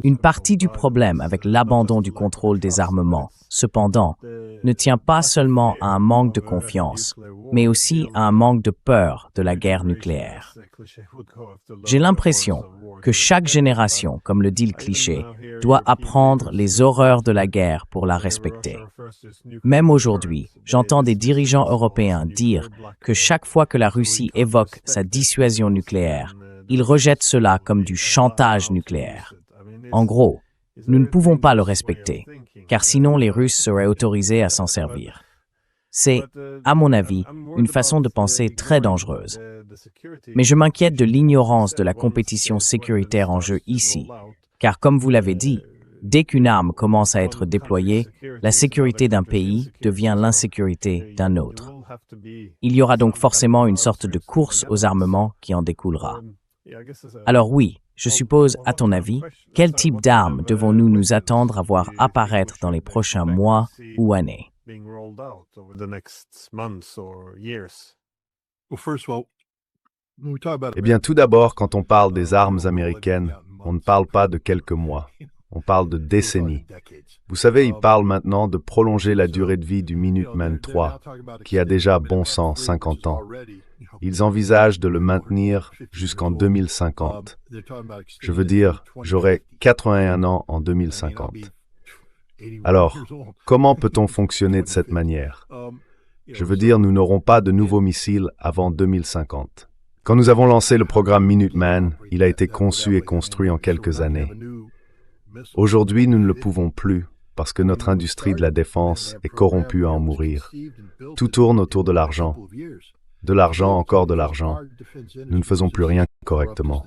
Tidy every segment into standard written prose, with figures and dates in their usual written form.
Une partie du problème avec l'abandon du contrôle des armements, cependant, ne tient pas seulement à un manque de confiance, mais aussi à un manque de peur de la guerre nucléaire. J'ai l'impression que chaque génération, comme le dit le cliché, doit apprendre les horreurs de la guerre pour la respecter. Même aujourd'hui, j'entends des dirigeants européens dire que chaque fois que la Russie évoque sa dissuasion nucléaire, ils rejettent cela comme du chantage nucléaire. En gros, nous ne pouvons pas le respecter, car sinon les Russes seraient autorisés à s'en servir. C'est, à mon avis, une façon de penser très dangereuse. Mais je m'inquiète de l'ignorance de la compétition sécuritaire en jeu ici, car comme vous l'avez dit, dès qu'une arme commence à être déployée, la sécurité d'un pays devient l'insécurité d'un autre. Il y aura donc forcément une sorte de course aux armements qui en découlera. Alors oui, je suppose, à ton avis, quel type d'armes devons-nous nous attendre à voir apparaître dans les prochains mois ou années? Eh bien, tout d'abord, quand on parle des armes américaines, on ne parle pas de quelques mois. On parle de décennies. Vous savez, ils parlent maintenant de prolonger la durée de vie du Minuteman III, qui a déjà, bon sang, 50 ans. Ils envisagent de le maintenir jusqu'en 2050. Je veux dire, j'aurai 81 ans en 2050. Alors, comment peut-on fonctionner de cette manière? Je veux dire, nous n'aurons pas de nouveaux missiles avant 2050. Quand nous avons lancé le programme Minuteman, il a été conçu et construit en quelques années. Aujourd'hui, nous ne le pouvons plus parce que notre industrie de la défense est corrompue à en mourir. Tout tourne autour de l'argent. De l'argent, encore de l'argent. Nous ne faisons plus rien correctement.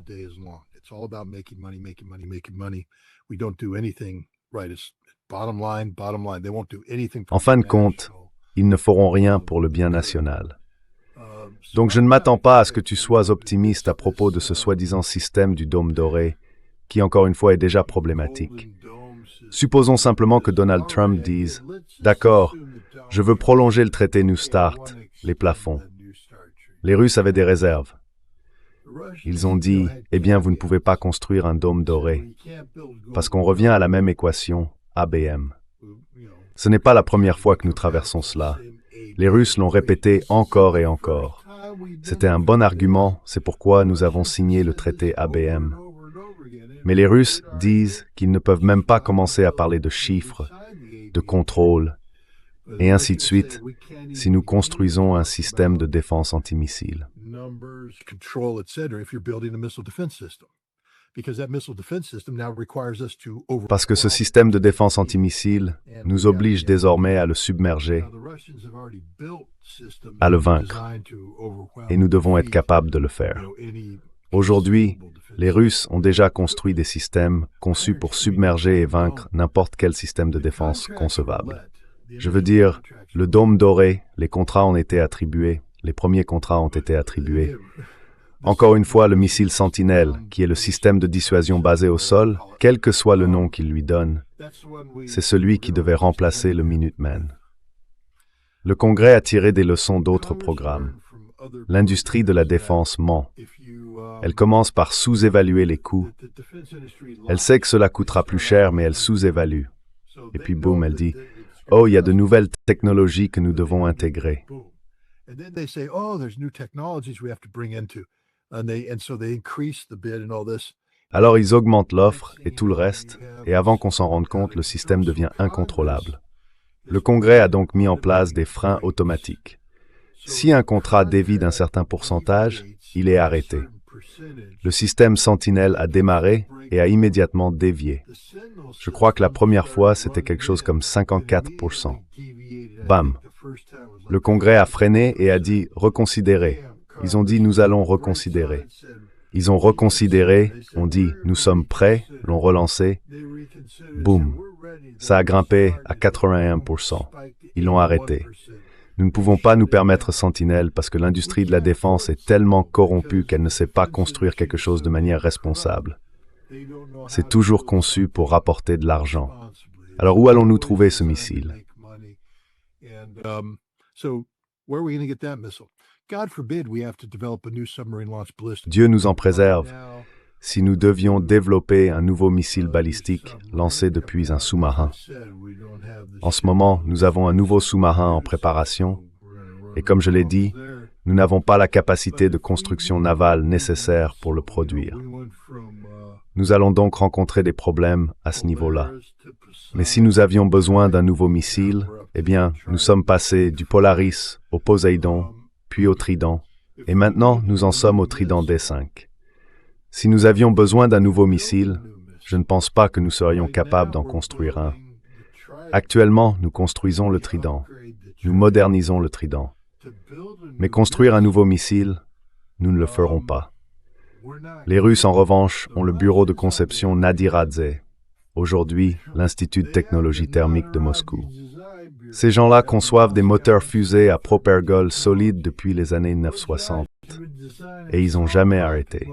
En fin de compte, ils ne feront rien pour le bien national. Donc je ne m'attends pas à ce que tu sois optimiste à propos de ce soi-disant système du dôme doré, qui encore une fois est déjà problématique. Supposons simplement que Donald Trump dise « D'accord, je veux prolonger le traité New Start, les plafonds. » Les Russes avaient des réserves. Ils ont dit « Eh bien, vous ne pouvez pas construire un dôme doré, parce qu'on revient à la même équation, ABM. » Ce n'est pas la première fois que nous traversons cela. Les Russes l'ont répété encore et encore. C'était un bon argument, c'est pourquoi nous avons signé le traité ABM. Mais les Russes disent qu'ils ne peuvent même pas commencer à parler de chiffres, de contrôle, et ainsi de suite, si nous construisons un système de défense antimissile. Parce que ce système de défense antimissile nous oblige désormais à le submerger, à le vaincre, et nous devons être capables de le faire. Aujourd'hui, les Russes ont déjà construit des systèmes conçus pour submerger et vaincre n'importe quel système de défense concevable. Je veux dire, le dôme doré, les contrats ont été attribués, les premiers contrats ont été attribués. Encore une fois, le missile Sentinelle, qui est le système de dissuasion basé au sol, quel que soit le nom qu'il lui donne, c'est celui qui devait remplacer le Minuteman. Le Congrès a tiré des leçons d'autres programmes. L'industrie de la défense ment. Elle commence par sous-évaluer les coûts. Elle sait que cela coûtera plus cher, mais elle sous-évalue. Et puis boum, elle dit « Oh, il y a de nouvelles technologies que nous devons intégrer. » Alors ils augmentent l'offre et tout le reste, et avant qu'on s'en rende compte, le système devient incontrôlable. Le Congrès a donc mis en place des freins automatiques. Si un contrat dévie d'un certain pourcentage, il est arrêté. Le système Sentinelle a démarré et a immédiatement dévié. Je crois que la première fois, c'était quelque chose comme 54%. Bam! Le Congrès a freiné et a dit « reconsidérer ». Ils ont dit « nous allons reconsidérer ». Ils ont reconsidéré, ont dit « nous sommes prêts », l'ont relancé. Boum! Ça a grimpé à 81%. Ils l'ont arrêté. Nous ne pouvons pas nous permettre Sentinelle parce que l'industrie de la défense est tellement corrompue qu'elle ne sait pas construire quelque chose de manière responsable. C'est toujours conçu pour rapporter de l'argent. Alors où allons-nous trouver ce missile? Dieu nous en préserve. si nous devions développer un nouveau missile balistique lancé depuis un sous-marin. En ce moment, nous avons un nouveau sous-marin en préparation et comme je l'ai dit, nous n'avons pas la capacité de construction navale nécessaire pour le produire. Nous allons donc rencontrer des problèmes à ce niveau-là. Mais si nous avions besoin d'un nouveau missile, eh bien, nous sommes passés du Polaris au Poséidon, puis au Trident, et maintenant nous en sommes au Trident D5. Si nous avions besoin d'un nouveau missile, je ne pense pas que nous serions capables d'en construire un. Actuellement, nous construisons le Trident. Nous modernisons le Trident. Mais construire un nouveau missile, nous ne le ferons pas. Les Russes, en revanche, ont le bureau de conception Nadiradze, aujourd'hui l'Institut de technologie thermique de Moscou. Ces gens-là conçoivent des moteurs fusées à propergol solides depuis les années 1960, et ils n'ont jamais arrêté.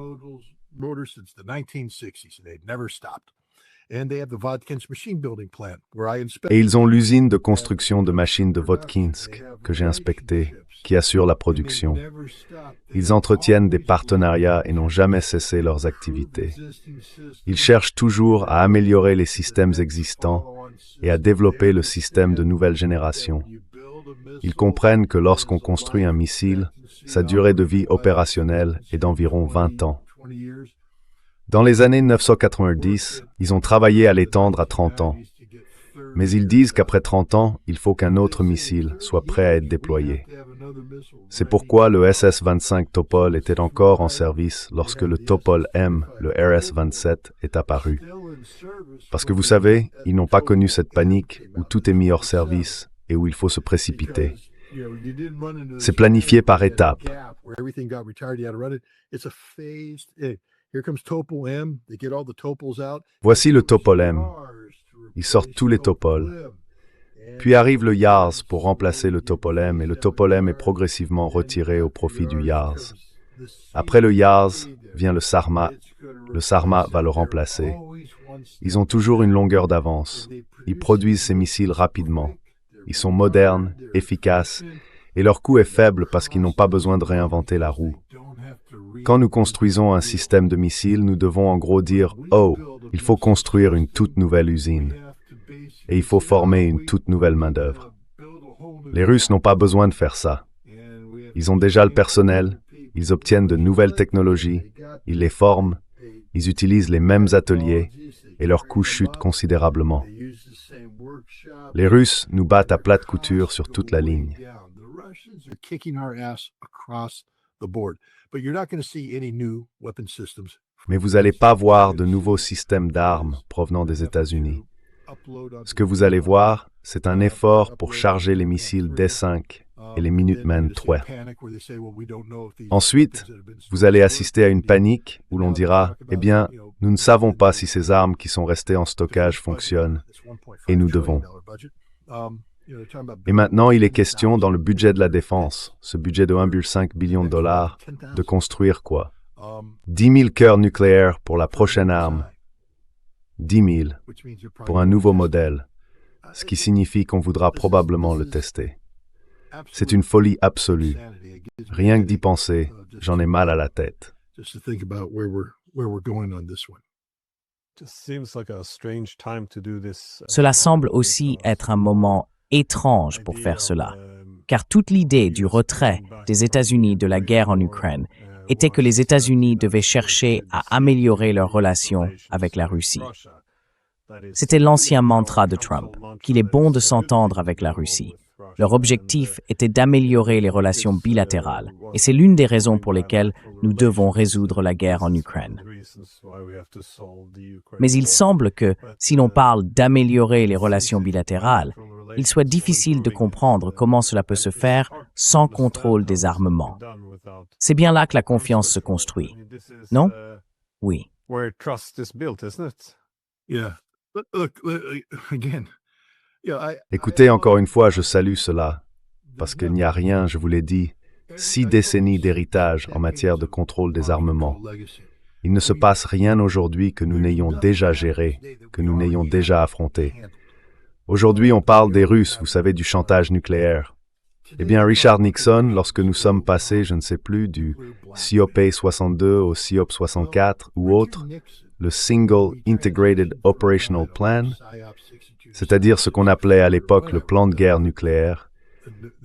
Et ils ont l'usine de construction de machines de Votkinsk, que j'ai inspectée, qui assure la production. Ils entretiennent des partenariats et n'ont jamais cessé leurs activités. Ils cherchent toujours à améliorer les systèmes existants et à développer le système de nouvelle génération. Ils comprennent que lorsqu'on construit un missile, sa durée de vie opérationnelle est d'environ 20 ans. Dans les années 1990, ils ont travaillé à l'étendre à 30 ans. Mais ils disent qu'après 30 ans, il faut qu'un autre missile soit prêt à être déployé. C'est pourquoi le SS-25 Topol était encore en service lorsque le Topol M, le RS-27, est apparu. Parce que vous savez, ils n'ont pas connu cette panique où tout est mis hors service et où il faut se précipiter. C'est planifié par étapes. Voici le Topol M. Ils sortent tous les Topols. Puis arrive le Yars pour remplacer le Topol M et le Topol M est progressivement retiré au profit du Yars. Après le Yars vient le Sarmat. Le Sarmat va le remplacer. Ils ont toujours une longueur d'avance. Ils produisent ces missiles rapidement. Ils sont modernes, efficaces et leur coût est faible parce qu'ils n'ont pas besoin de réinventer la roue. Quand nous construisons un système de missiles, nous devons en gros dire « Oh, il faut construire une toute nouvelle usine. » Et il faut former une toute nouvelle main-d'œuvre. Les Russes n'ont pas besoin de faire ça. Ils ont déjà le personnel, ils obtiennent de nouvelles technologies, ils les forment, ils utilisent les mêmes ateliers et leurs coûts chutent considérablement. Les Russes nous battent à plate couture sur toute la ligne. Mais vous n'allez pas voir de nouveaux systèmes d'armes provenant des États-Unis. Ce que vous allez voir, c'est un effort pour charger les missiles D5 et les Minuteman III. Ensuite, vous allez assister à une panique où l'on dira « Eh bien, nous ne savons pas si ces armes qui sont restées en stockage fonctionnent, et nous devons. » Et maintenant, il est question dans le budget de la défense, ce budget de 1,5 billion de dollars, de construire quoi? 10 000 cœurs nucléaires pour la prochaine arme. 10 000 pour un nouveau modèle, ce qui signifie qu'on voudra probablement le tester. C'est une folie absolue. Rien que d'y penser, j'en ai mal à la tête. Cela semble aussi être un moment étrange pour faire cela, car toute l'idée du retrait des États-Unis de la guerre en Ukraine était que les États-Unis devaient chercher à améliorer leurs relations avec la Russie. C'était l'ancien mantra de Trump, qu'il est bon de s'entendre avec la Russie. Leur objectif était d'améliorer les relations bilatérales, et c'est l'une des raisons pour lesquelles nous devons résoudre la guerre en Ukraine. Mais il semble que, si l'on parle d'améliorer les relations bilatérales, il soit difficile de comprendre comment cela peut se faire sans contrôle des armements. C'est bien là que la confiance se construit, non? Oui. Écoutez, encore une fois, je salue cela, parce qu'il n'y a rien, je vous l'ai dit, 6 décennies d'héritage en matière de contrôle des armements. Il ne se passe rien aujourd'hui que nous n'ayons déjà géré, que nous n'ayons déjà affronté. Aujourd'hui, on parle des Russes, vous savez, du chantage nucléaire. Eh bien, Richard Nixon, lorsque nous sommes passés, je ne sais plus, du COP 62 au COP 64 ou autre, le Single Integrated Operational Plan, c'est-à-dire ce qu'on appelait à l'époque le plan de guerre nucléaire,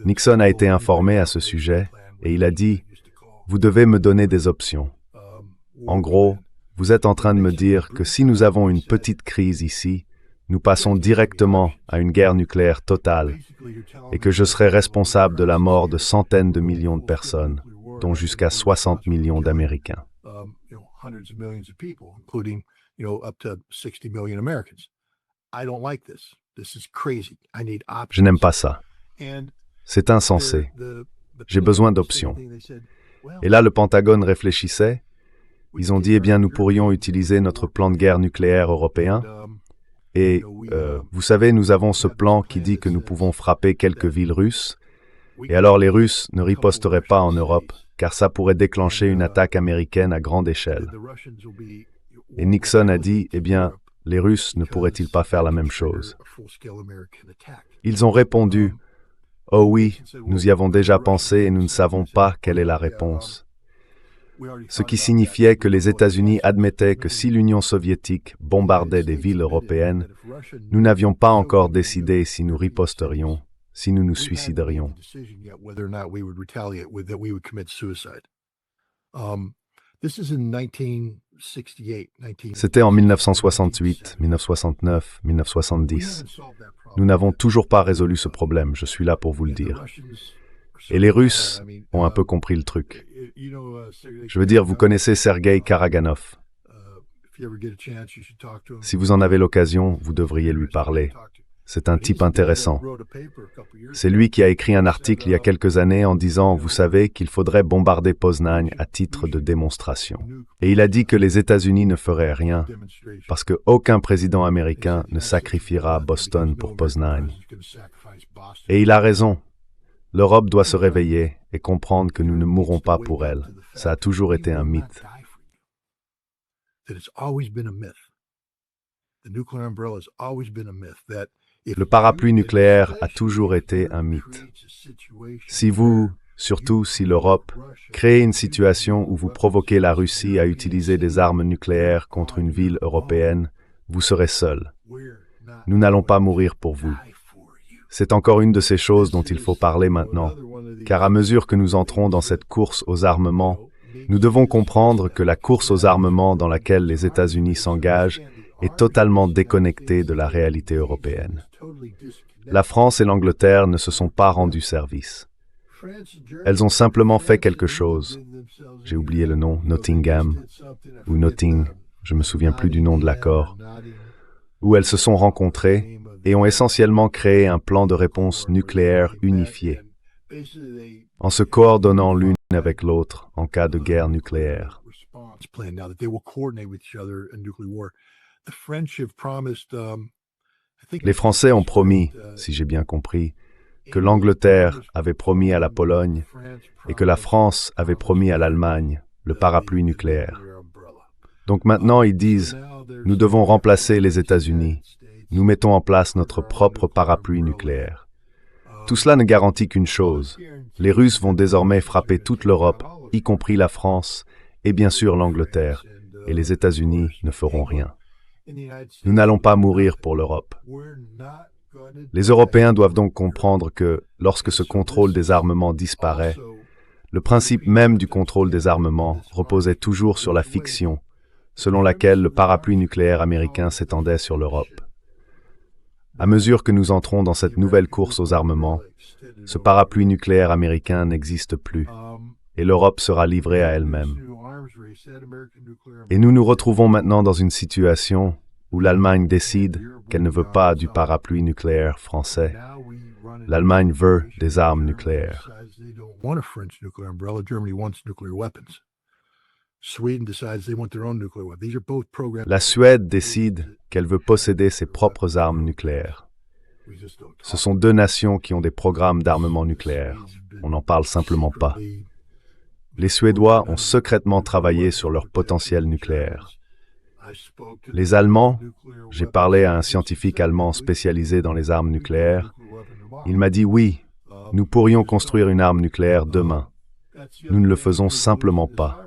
Nixon a été informé à ce sujet et il a dit « Vous devez me donner des options. En gros, vous êtes en train de me dire que si nous avons une petite crise ici, nous passons directement à une guerre nucléaire totale et que je serai responsable de la mort de centaines de millions de personnes, dont jusqu'à 60 millions d'Américains. » Je n'aime pas ça. C'est insensé. J'ai besoin d'options. Et là, le Pentagone réfléchissait. Ils ont dit, eh bien, nous pourrions utiliser notre plan de guerre nucléaire européen. Et, vous savez, nous avons ce plan qui dit que nous pouvons frapper quelques villes russes. Et alors, les Russes ne riposteraient pas en Europe, car ça pourrait déclencher une attaque américaine à grande échelle. Et Nixon a dit, eh bien, les Russes ne pourraient-ils pas faire la même chose? Ils ont répondu, oh oui, nous y avons déjà pensé et nous ne savons pas quelle est la réponse. Ce qui signifiait que les États-Unis admettaient que si l'Union soviétique bombardait des villes européennes, nous n'avions pas encore décidé si nous riposterions, si nous nous suiciderions. C'était en 1968, 1969, 1970. Nous n'avons toujours pas résolu ce problème, je suis là pour vous le dire. Et les Russes ont un peu compris le truc. Je veux dire, vous connaissez Sergueï Karaganov. Si vous en avez l'occasion, vous devriez lui parler. C'est un type intéressant. C'est lui qui a écrit un article il y a quelques années en disant, vous savez, qu'il faudrait bombarder Poznań à titre de démonstration. Et il a dit que les États-Unis ne feraient rien, parce qu'aucun président américain ne sacrifiera Boston pour Poznań. Et il a raison. L'Europe doit se réveiller et comprendre que nous ne mourrons pas pour elle. Ça a toujours été un mythe. Le parapluie nucléaire a toujours été un mythe. Si vous, surtout si l'Europe, créez une situation où vous provoquez la Russie à utiliser des armes nucléaires contre une ville européenne, vous serez seul. Nous n'allons pas mourir pour vous. C'est encore une de ces choses dont il faut parler maintenant, car à mesure que nous entrons dans cette course aux armements, nous devons comprendre que la course aux armements dans laquelle les États-Unis s'engagent est totalement déconnectée de la réalité européenne. La France et l'Angleterre ne se sont pas rendues service. Elles ont simplement fait quelque chose. J'ai oublié le nom, Nottingham, ou Notting, je ne me souviens plus du nom de l'accord, où elles se sont rencontrées et ont essentiellement créé un plan de réponse nucléaire unifié, en se coordonnant l'une avec l'autre en cas de guerre nucléaire. Les Français ont promis, si j'ai bien compris, que l'Angleterre avait promis à la Pologne et que la France avait promis à l'Allemagne le parapluie nucléaire. Donc maintenant ils disent, nous devons remplacer les États-Unis. Nous mettons en place notre propre parapluie nucléaire. Tout cela ne garantit qu'une chose. Les Russes vont désormais frapper toute l'Europe, y compris la France, et bien sûr l'Angleterre, et les États-Unis ne feront rien. Nous n'allons pas mourir pour l'Europe. Les Européens doivent donc comprendre que, lorsque ce contrôle des armements disparaît, le principe même du contrôle des armements reposait toujours sur la fiction, selon laquelle le parapluie nucléaire américain s'étendait sur l'Europe. À mesure que nous entrons dans cette nouvelle course aux armements, ce parapluie nucléaire américain n'existe plus, et l'Europe sera livrée à elle-même. Et nous nous retrouvons maintenant dans une situation où l'Allemagne décide qu'elle ne veut pas du parapluie nucléaire français. L'Allemagne veut des armes nucléaires. La Suède décide qu'elle veut posséder ses propres armes nucléaires. Ce sont deux nations qui ont des programmes d'armement nucléaire. On n'en parle simplement pas. Les Suédois ont secrètement travaillé sur leur potentiel nucléaire. Les Allemands, j'ai parlé à un scientifique allemand spécialisé dans les armes nucléaires, il m'a dit oui, Nous pourrions construire une arme nucléaire demain. Nous ne le faisons simplement pas.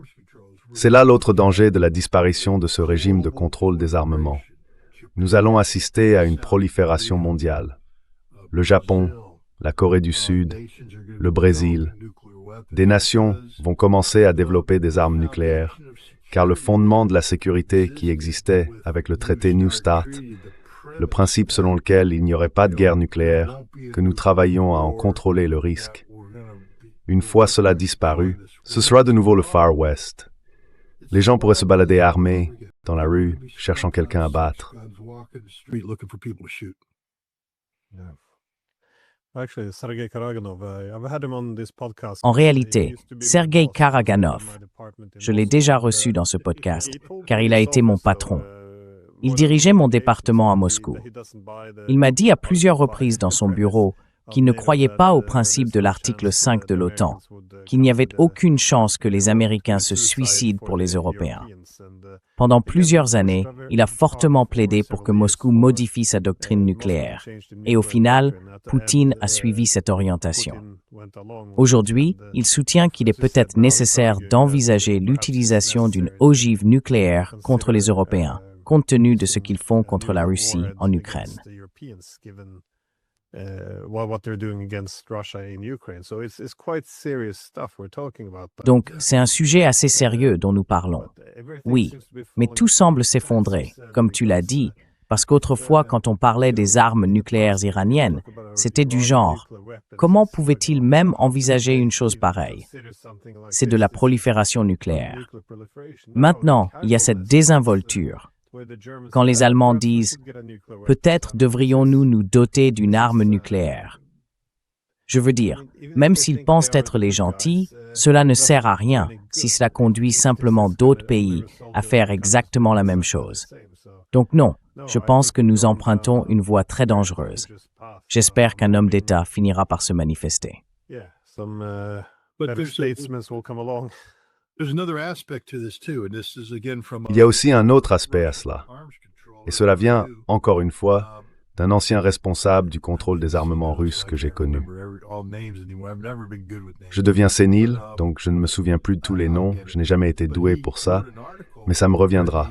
C'est là l'autre danger de la disparition de ce régime de contrôle des armements. Nous allons assister à une prolifération mondiale. Le Japon, la Corée du Sud, le Brésil, des nations vont commencer à développer des armes nucléaires, car le fondement de la sécurité qui existait avec le traité New START, le principe selon lequel il n'y aurait pas de guerre nucléaire, que nous travaillons à en contrôler le risque. Une fois cela disparu, ce sera de nouveau le Far West. Les gens pourraient se balader armés dans la rue, cherchant quelqu'un à battre. En réalité, Sergei Karaganov, je l'ai déjà reçu dans ce podcast, car il a été mon patron. Il dirigeait mon département à Moscou. Il m'a dit à plusieurs reprises dans son bureau qu'il ne croyait pas au principe de l'article 5 de l'OTAN, qu'il n'y avait aucune chance que les Américains se suicident pour les Européens. Pendant plusieurs années, il a fortement plaidé pour que Moscou modifie sa doctrine nucléaire. Et au final, Poutine a suivi cette orientation. Aujourd'hui, il soutient qu'il est peut-être nécessaire d'envisager l'utilisation d'une ogive nucléaire contre les Européens, compte tenu de ce qu'ils font contre la Russie en Ukraine. Donc, c'est un sujet assez sérieux dont nous parlons. Oui, mais tout semble s'effondrer, comme tu l'as dit, parce qu'autrefois, quand on parlait des armes nucléaires iraniennes, c'était du genre « Comment pouvait-il même envisager une chose pareille ?» C'est de la prolifération nucléaire. Maintenant, il y a cette désinvolture. Quand les Allemands disent « Peut-être devrions-nous nous doter d'une arme nucléaire ». Je veux dire, même s'ils pensent être les gentils, cela ne sert à rien si cela conduit simplement d'autres pays à faire exactement la même chose. Donc non, je pense que nous empruntons une voie très dangereuse. J'espère qu'un homme d'État finira par se manifester. Il y a aussi un autre aspect à cela. Et cela vient, encore une fois, d'un ancien responsable du contrôle des armements russes que j'ai connu. Je deviens sénile, donc je ne me souviens plus de tous les noms, je n'ai jamais été doué pour ça, mais ça me reviendra.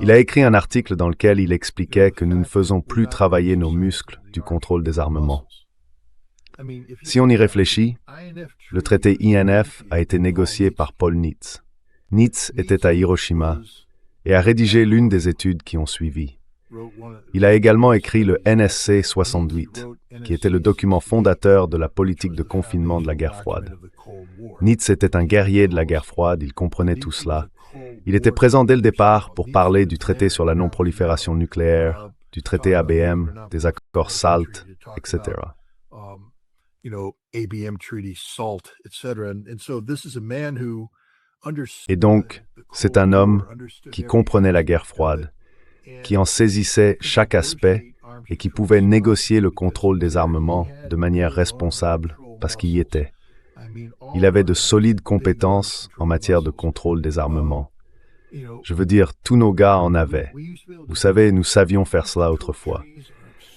Il a écrit un article dans lequel il expliquait que nous ne faisons plus travailler nos muscles du contrôle des armements. Si on y réfléchit, le traité INF a été négocié par Paul Nitze. Nitze était à Hiroshima et a rédigé l'une des études qui ont suivi. Il a également écrit le NSC 68, qui était le document fondateur de la politique de confinement de la guerre froide. Nitze était un guerrier de la guerre froide, il comprenait tout cela. Il était présent dès le départ pour parler du traité sur la non-prolifération nucléaire, du traité ABM, des accords SALT, etc. Et donc, c'est un homme qui comprenait la guerre froide, qui en saisissait chaque aspect et qui pouvait négocier le contrôle des armements de manière responsable parce qu'il y était. Il avait de solides compétences en matière de contrôle des armements. Je veux dire, tous nos gars en avaient. Vous savez, nous savions faire cela autrefois.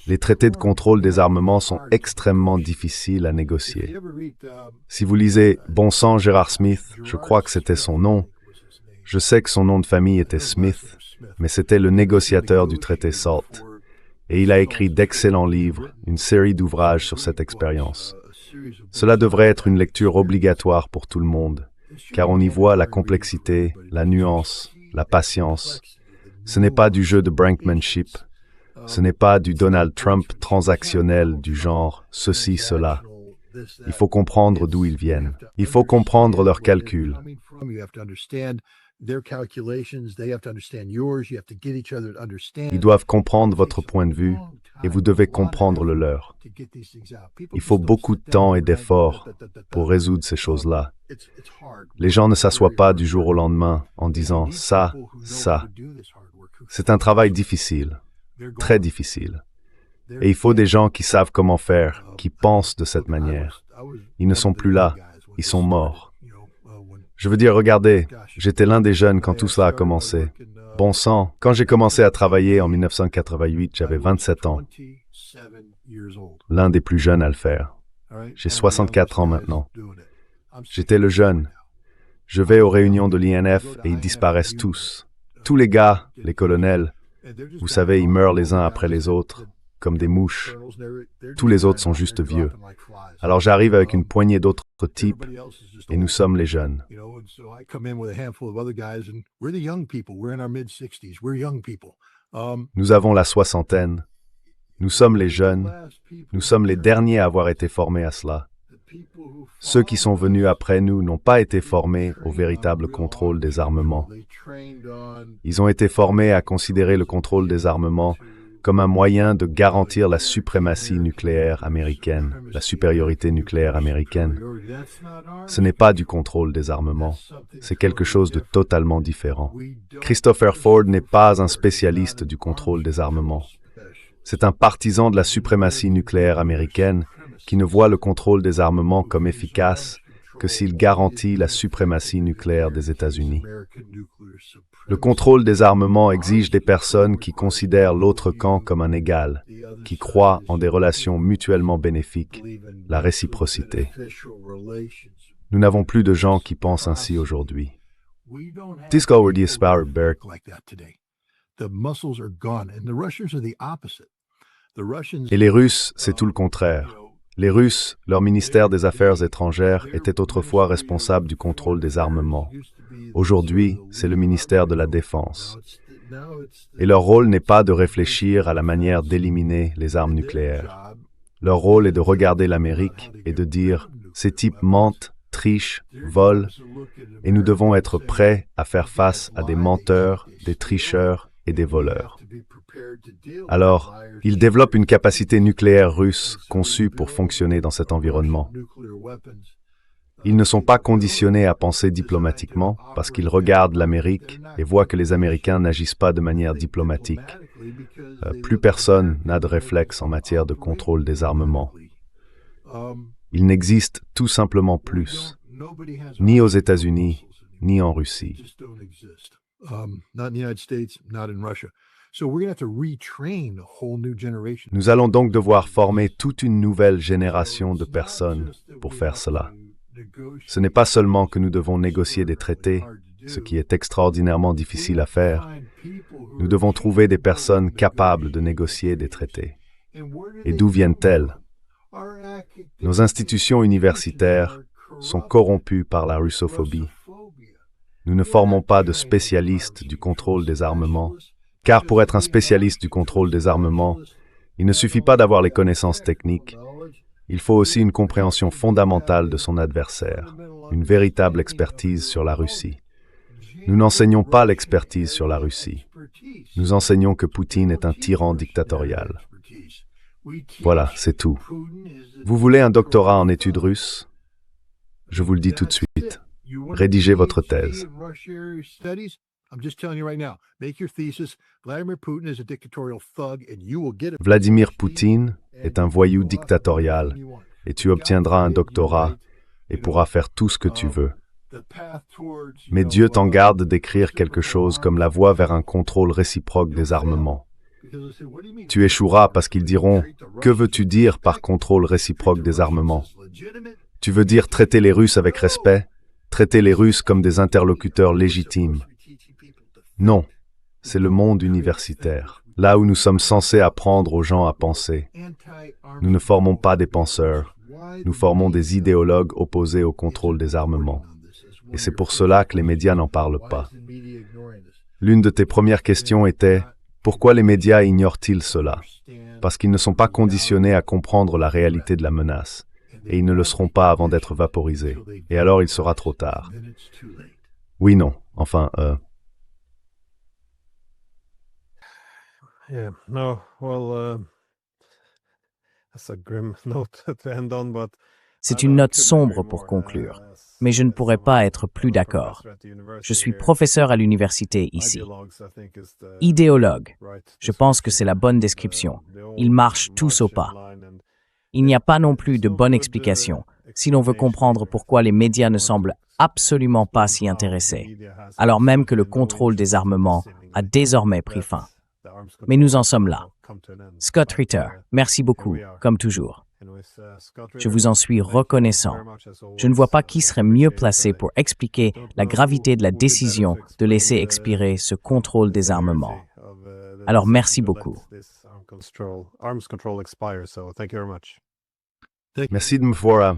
Les traités de contrôle des armements sont extrêmement difficiles à négocier. Si vous lisez Bon sang Gérard Smith, je crois que c'était son nom. Je sais que son nom de famille était Smith, mais c'était le négociateur du traité SALT. Et il a écrit d'excellents livres, une série d'ouvrages sur cette expérience. Cela devrait être une lecture obligatoire pour tout le monde, car on y voit la complexité, la nuance, la patience. Ce n'est pas du jeu de brinkmanship. Ce n'est pas du Donald Trump transactionnel du genre « ceci, cela ». Il faut comprendre d'où ils viennent. Il faut comprendre leurs calculs. Ils doivent comprendre votre point de vue et vous devez comprendre le leur. Il faut beaucoup de temps et d'efforts pour résoudre ces choses-là. Les gens ne s'assoient pas du jour au lendemain en disant « ça, ça ». C'est un travail difficile. Très difficile. Et il faut des gens qui savent comment faire, qui pensent de cette manière. Ils ne sont plus là, ils sont morts. Je veux dire, regardez, j'étais l'un des jeunes quand tout cela a commencé. Bon sang, quand j'ai commencé à travailler en 1988, j'avais 27 ans. L'un des plus jeunes à le faire. J'ai 64 ans maintenant. J'étais le jeune. Je vais aux réunions de l'INF et ils disparaissent tous. Tous les gars, les colonels, vous savez, ils meurent les uns après les autres, comme des mouches. Tous les autres sont juste vieux. Alors j'arrive avec une poignée d'autres types et nous sommes les jeunes. Nous avons la soixantaine. Nous sommes les jeunes. Nous sommes les derniers à avoir été formés à cela. Ceux qui sont venus après nous n'ont pas été formés au véritable contrôle des armements. Ils ont été formés à considérer le contrôle des armements comme un moyen de garantir la suprématie nucléaire américaine, la supériorité nucléaire américaine. Ce n'est pas du contrôle des armements, c'est quelque chose de totalement différent. Christopher Ford n'est pas un spécialiste du contrôle des armements. C'est un partisan de la suprématie nucléaire américaine qui ne voit le contrôle des armements comme efficace que s'il garantit la suprématie nucléaire des États-Unis. Le contrôle des armements exige des personnes qui considèrent l'autre camp comme un égal, qui croient en des relations mutuellement bénéfiques, la réciprocité. Nous n'avons plus de gens qui pensent ainsi aujourd'hui. Et les Russes, c'est tout le contraire. Les Russes, leur ministère des Affaires étrangères, était autrefois responsable du contrôle des armements. Aujourd'hui, c'est le ministère de la Défense. Et leur rôle n'est pas de réfléchir à la manière d'éliminer les armes nucléaires. Leur rôle est de regarder l'Amérique et de dire « ces types mentent, trichent, volent, et nous devons être prêts à faire face à des menteurs, des tricheurs et des voleurs. » Alors, ils développent une capacité nucléaire russe conçue pour fonctionner dans cet environnement. Ils ne sont pas conditionnés à penser diplomatiquement parce qu'ils regardent l'Amérique et voient que les Américains n'agissent pas de manière diplomatique. Plus personne n'a de réflexe en matière de contrôle des armements. Il n'existe tout simplement plus, ni aux États-Unis, ni en Russie. Nous allons donc devoir former toute une nouvelle génération de personnes pour faire cela. Ce n'est pas seulement que nous devons négocier des traités, ce qui est extraordinairement difficile à faire. Nous devons trouver des personnes capables de négocier des traités. Et d'où viennent-elles? Nos institutions universitaires sont corrompues par la russophobie. Nous ne formons pas de spécialistes du contrôle des armements, car pour être un spécialiste du contrôle des armements, il ne suffit pas d'avoir les connaissances techniques. Il faut aussi une compréhension fondamentale de son adversaire, une véritable expertise sur la Russie. Nous n'enseignons pas l'expertise sur la Russie. Nous enseignons que Poutine est un tyran dictatorial. Voilà, c'est tout. Vous voulez un doctorat en études russes? Je vous le dis tout de suite. Rédigez votre thèse. Vladimir Poutine est un voyou dictatorial et tu obtiendras un doctorat et pourras faire tout ce que tu veux. Mais Dieu t'en garde d'écrire quelque chose comme la voie vers un contrôle réciproque des armements. Tu échoueras parce qu'ils diront « Que veux-tu dire par contrôle réciproque des armements ?» Tu veux dire traiter les Russes avec respect, traiter les Russes comme des interlocuteurs légitimes. Non, c'est le monde universitaire, là où nous sommes censés apprendre aux gens à penser. Nous ne formons pas des penseurs, nous formons des idéologues opposés au contrôle des armements. Et c'est pour cela que les médias n'en parlent pas. L'une de tes premières questions était « Pourquoi les médias ignorent-ils cela ?» Parce qu'ils ne sont pas conditionnés à comprendre la réalité de la menace, et ils ne le seront pas avant d'être vaporisés. Et alors il sera trop tard. Oui, non, enfin, C'est une note sombre pour conclure, mais je ne pourrais pas être plus d'accord. Je suis professeur à l'université ici. Idéologue, je pense que c'est la bonne description. Ils marchent tous au pas. Il n'y a pas non plus de bonne explication si l'on veut comprendre pourquoi les médias ne semblent absolument pas s'y intéresser, alors même que le contrôle des armements a désormais pris fin. Mais nous en sommes là. Scott Ritter, merci beaucoup, comme toujours. Je vous en suis reconnaissant. Je ne vois pas qui serait mieux placé pour expliquer la gravité de la décision de laisser expirer ce contrôle des armements. Alors merci beaucoup. Merci de me voir